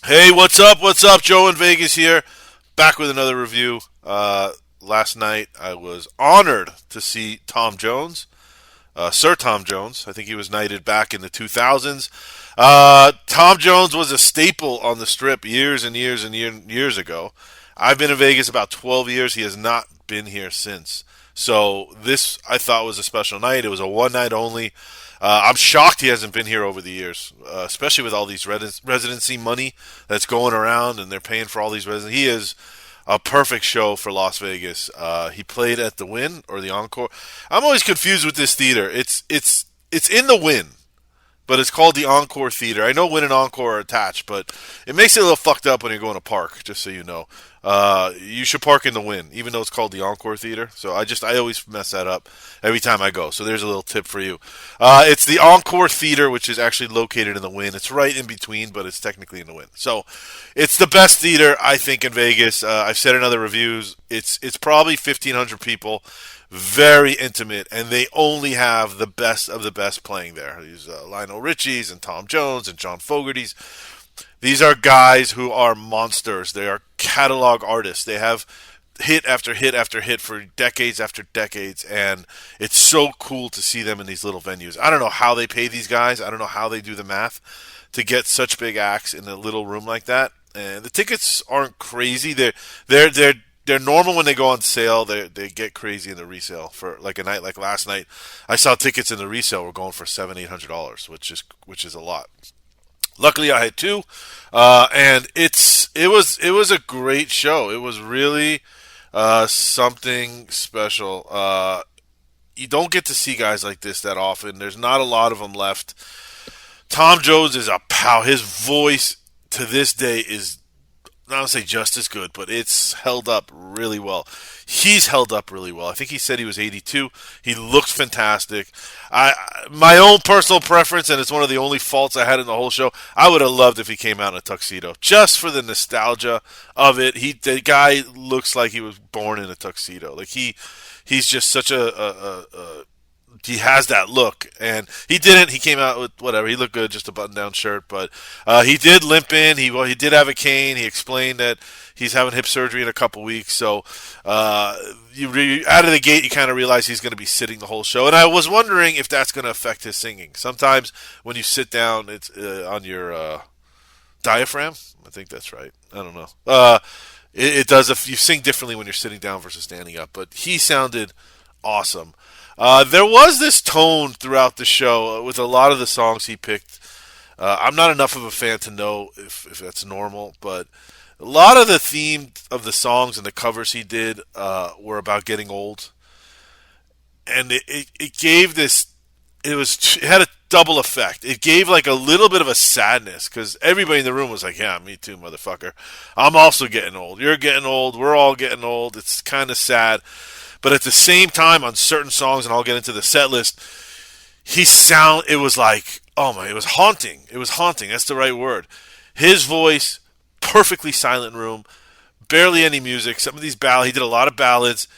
Hey, what's up? What's up? Joe in Vegas here, back with another review. Last night I was honored to see Tom Jones, Sir Tom Jones. I think he was knighted back in the 2000s. Tom Jones was a staple on the Strip years and years and years ago. I've been in Vegas about 12 years. He has not been here since. So this I thought was a special night. It was a one night only. I'm shocked he hasn't been here over the years, especially with all these residency money that's going around and they're paying for all these residents. He is a perfect show for Las Vegas. He played at the Wynn or the Encore. I'm always confused with this theater. It's in the Wynn, but it's called the Encore Theater. I know Wynn and Encore are attached, but it makes it a little fucked up when you're going to park, just so you know. You should park in the Wynn, even though it's called the Encore Theater. So I always mess that up every time I go. So there's a little tip for you. It's the Encore Theater, which is actually located in the Wynn. It's right in between, but it's technically in the Wynn. So it's the best theater, I think, in Vegas. I've said in other reviews, it's probably 1,500 people. Very intimate, and they only have the best of the best playing there. These Lionel Richies and Tom Jones and John Fogerty's. These are guys who are monsters. They are catalog artists. They have hit after hit after hit for decades after decades, and it's so cool to see them in these little venues. I don't know how they pay these guys. I don't know how they do the math to get such big acts in a little room like that. And the tickets aren't crazy. They're normal when they go on sale. They get crazy in the resale for like a night like last night. I saw tickets in the resale were going for $700-800, which is a lot. Luckily, I had two, and it was a great show. It was really something special. You don't get to see guys like this that often. There's not a lot of them left. Tom Jones is a pow. His voice to this day is not to say just as good, but it's held up really well. He's held up really well. I think he said he was 82. He looked fantastic. My own personal preference, and it's one of the only faults I had in the whole show, I would have loved if he came out in a tuxedo, just for the nostalgia of it. The guy looks like he was born in a tuxedo. Like he's just such a he has that look, and he didn't. He came out with whatever. He looked good, just a button-down shirt, but he did limp in. He did have a cane. He explained that he's having hip surgery in a couple weeks, so out of the gate, you kind of realize he's going to be sitting the whole show. And I was wondering if that's going to affect his singing. Sometimes when you sit down, it's on your diaphragm. I think that's right. I don't know. It does. If you sing differently when you're sitting down versus standing up, but he sounded awesome. There was this tone throughout the show with a lot of the songs he picked. I'm not enough of a fan to know if that's normal, but a lot of the theme of the songs and the covers he did were about getting old, and it gave this. It had a double effect. It gave like a little bit of a sadness because everybody in the room was like, "Yeah, me too, motherfucker. I'm also getting old. You're getting old. We're all getting old." It's kind of sad. But at the same time, on certain songs, and I'll get into the set list, it was like, oh my, it was haunting. It was haunting. That's the right word. His voice, perfectly silent room, barely any music. Some of these ballads, he did a lot of ballads,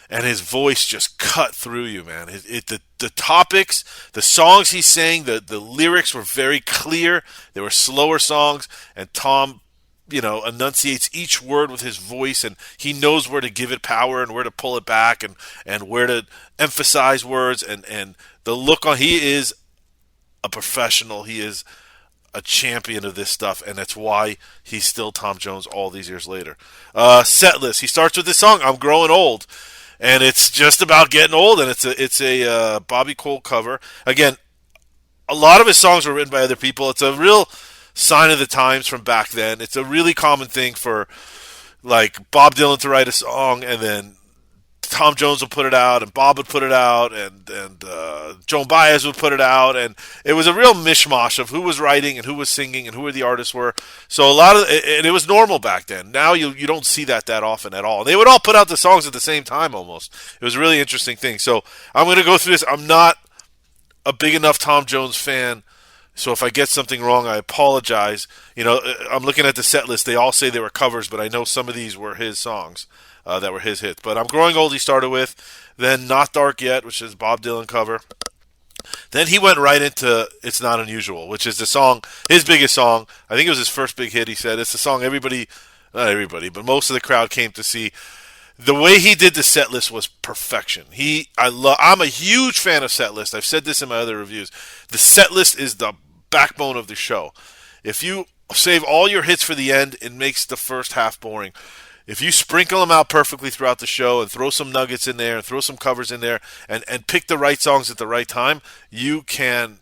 and his voice just cut through you, man. The topics, the songs he sang, the lyrics were very clear. They were slower songs, and Tom enunciates each word with his voice, and he knows where to give it power and where to pull it back and where to emphasize words and the look on. He is a professional. He is a champion of this stuff, and that's why he's still Tom Jones all these years later. Set list. He starts with this song, "I'm Growing Old," and it's just about getting old, and it's a Bobby Cole cover. Again, a lot of his songs were written by other people. It's a real sign of the times from back then. It's a really common thing for like Bob Dylan to write a song, and then Tom Jones would put it out, and Bob would put it out, and Joan Baez would put it out, and it was a real mishmash of who was writing and who was singing and who the artists were. So and it was normal back then. Now you don't see that often at all. They would all put out the songs at the same time almost. It was a really interesting thing. So I'm going to go through this. I'm not a big enough Tom Jones fan, so if I get something wrong, I apologize. I'm looking at the set list. They all say they were covers, but I know some of these were his songs that were his hits. But I'm Growing Old he started with. Then Not Dark Yet, which is Bob Dylan cover. Then he went right into "It's Not Unusual," which is the song, his biggest song. I think it was his first big hit. He said it's the song everybody, not everybody, but most of the crowd came to see. The way he did the set list was perfection. I'm a huge fan of set list. I've said this in my other reviews. The set list is the backbone of the show. If you save all your hits for the end, it makes the first half boring. If you sprinkle them out perfectly throughout the show and throw some nuggets in there and throw some covers in there and pick the right songs at the right time, you can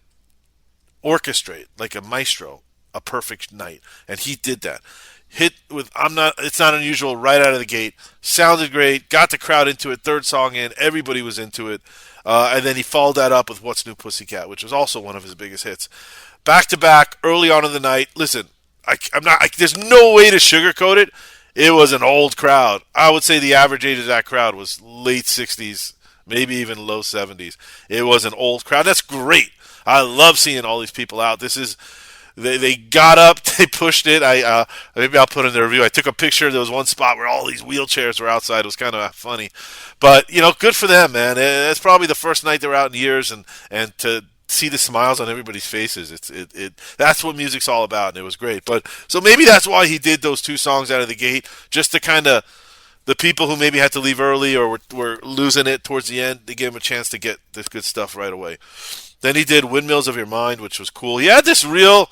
orchestrate like a maestro a perfect night. And he did that. Hit with It's Not Unusual right out of the gate. Sounded great. Got the crowd into it. Third song in. Everybody was into it. And then he followed that up with What's New Pussycat, which was also one of his biggest hits. Back to back, early on in the night. Listen, there's no way to sugarcoat it. It was an old crowd. I would say the average age of that crowd was late 60s, maybe even low 70s. It was an old crowd. That's great. I love seeing all these people out. They got up, they pushed it. Maybe I'll put in the review. I took a picture. There was one spot where all these wheelchairs were outside. It was kind of funny, but good for them, man. It's probably the first night they were out in years, and to see the smiles on everybody's faces, that's what music's all about, and it was great. But so maybe that's why he did those two songs out of the gate, just to kind of the people who maybe had to leave early or were losing it towards the end, they gave him a chance to get this good stuff right away. Then he did Windmills of Your Mind, which was cool. He had this real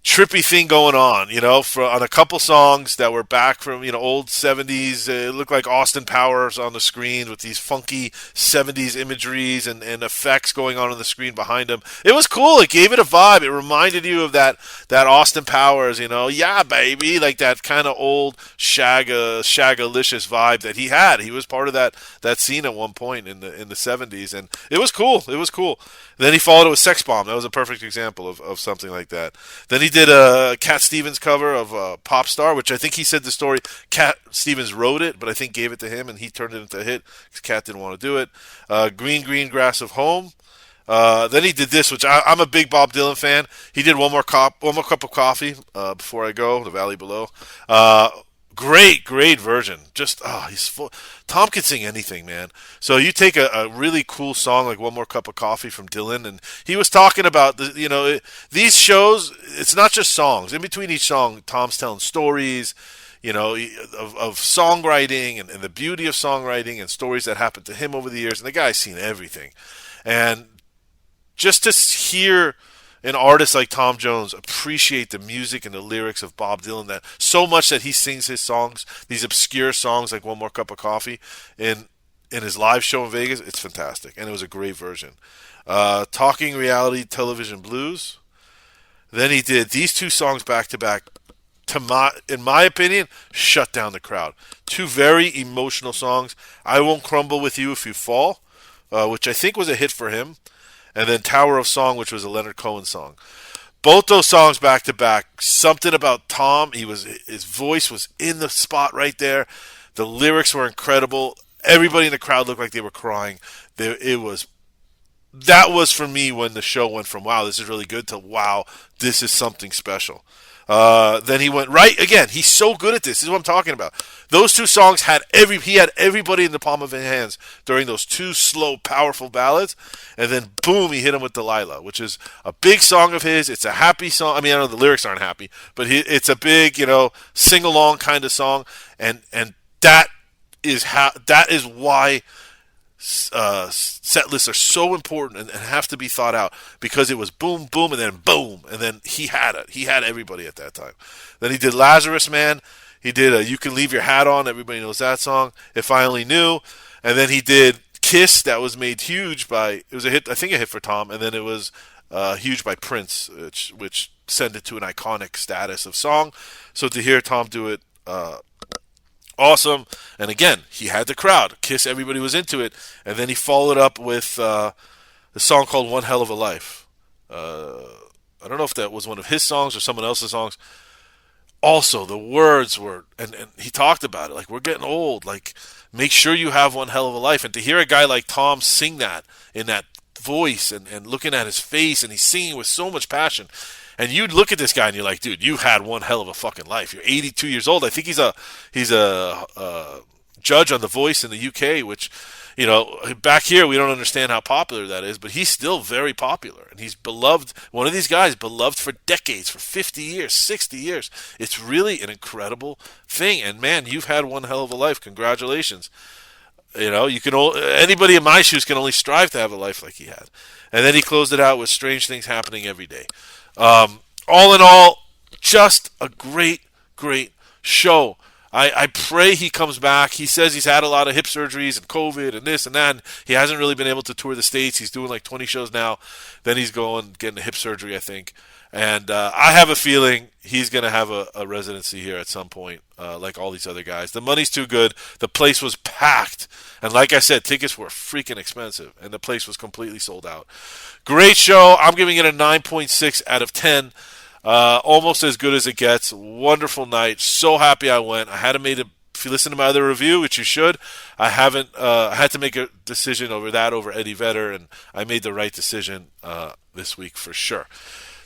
trippy thing going on, on a couple songs that were back from, old 70s. It looked like Austin Powers on the screen with these funky 70s imageries and effects going on the screen behind him. It was cool. It gave it a vibe. It reminded you of that Austin Powers, yeah, baby, like that kind of old Shagalicious vibe that he had. He was part of that scene at one point in the 70s, and it was cool. It was cool. Then he followed it with Sex Bomb. That was a perfect example of something like that. Then he did a Cat Stevens cover of Pop Star, which I think he said the story. Cat Stevens wrote it, but I think gave it to him, and he turned it into a hit because Cat didn't want to do it. Green Green Grass of Home. Then he did this, which I'm a big Bob Dylan fan. He did One More Cup of Coffee, Before I Go, The Valley Below. Great version. Just, he's full. Tom can sing anything, man. So you take a really cool song like One More Cup of Coffee from Dylan, and he was talking about, these shows, it's not just songs. In between each song, Tom's telling stories, of songwriting and the beauty of songwriting and stories that happened to him over the years. And the guy's seen everything. And just to hear an artist like Tom Jones appreciate the music and the lyrics of Bob Dylan that so much that he sings his songs, these obscure songs like One More Cup of Coffee, in his live show in Vegas, it's fantastic. And it was a great version. Talking Reality Television Blues. Then he did these two songs back to back. In my opinion, shut down the crowd. Two very emotional songs. I Won't Crumble With You If You Fall, which I think was a hit for him. And then Tower of Song, which was a Leonard Cohen song. Both those songs back to back, something about Tom. His voice was in the spot right there. The lyrics were incredible. Everybody in the crowd looked like they were crying. That was for me when the show went from wow, this is really good to wow, this is something special. Then he went right again. He's so good at this. This is what I'm talking about. Those two songs he had everybody in the palm of his hands during those two slow, powerful ballads, and then boom, he hit him with Delilah, which is a big song of his. It's a happy song. I mean, I know the lyrics aren't happy, but it's a big, sing along kind of song, and that is why set lists are so important and have to be thought out, because it was boom, boom, and then he had it. He had everybody at that time. Then he did Lazarus Man. He did You Can Leave Your Hat On. Everybody knows that song. If I Only Knew. And then he did Kiss, that was made huge it was a hit, I think a hit for Tom, and then it was huge by Prince, which sent it to an iconic status of song. So to hear Tom do it, awesome. And again, he had the crowd. Kiss, everybody was into it. And then he followed up with the song called One Hell of a Life. I don't know if that was one of his songs or someone else's songs. Also, the words were, and he talked about it, like, we're getting old. Like, make sure you have one hell of a life. And to hear a guy like Tom sing that in that voice and looking at his face, and he's singing with so much passion. And you'd look at this guy and you're like, dude, you had one hell of a fucking life. You're 82 years old. I think he's a judge on The Voice in the UK, which, back here we don't understand how popular that is, but he's still very popular and he's beloved. One of these guys beloved for decades, for 50 years, 60 years. It's really an incredible thing. And man, you've had one hell of a life. Congratulations. You can anybody in my shoes can only strive to have a life like he had. And then he closed it out with strange things happening every day. All in all, just a great, great show. I pray he comes back. He says he's had a lot of hip surgeries and COVID and this and that. And he hasn't really been able to tour the States. He's doing like 20 shows now. Then he's getting a hip surgery, I think. And I have a feeling he's going to have a residency here at some point, like all these other guys. The money's too good. The place was packed. And like I said, tickets were freaking expensive. And the place was completely sold out. Great show. I'm giving it a 9.6 out of 10. Almost as good as it gets. Wonderful night. So happy I went. I had to if you listen to my other review, which you should, I had to make a decision over Eddie Vedder, and I made the right decision this week for sure.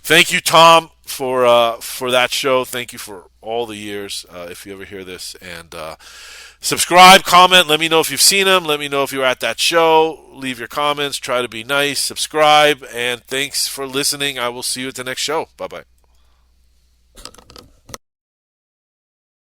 Thank you, Tom, for that show. Thank you for all the years. If you ever hear this, and subscribe, comment. Let me know if you've seen him. Let me know if you were at that show. Leave your comments. Try to be nice. Subscribe, and thanks for listening. I will see you at the next show. Bye bye.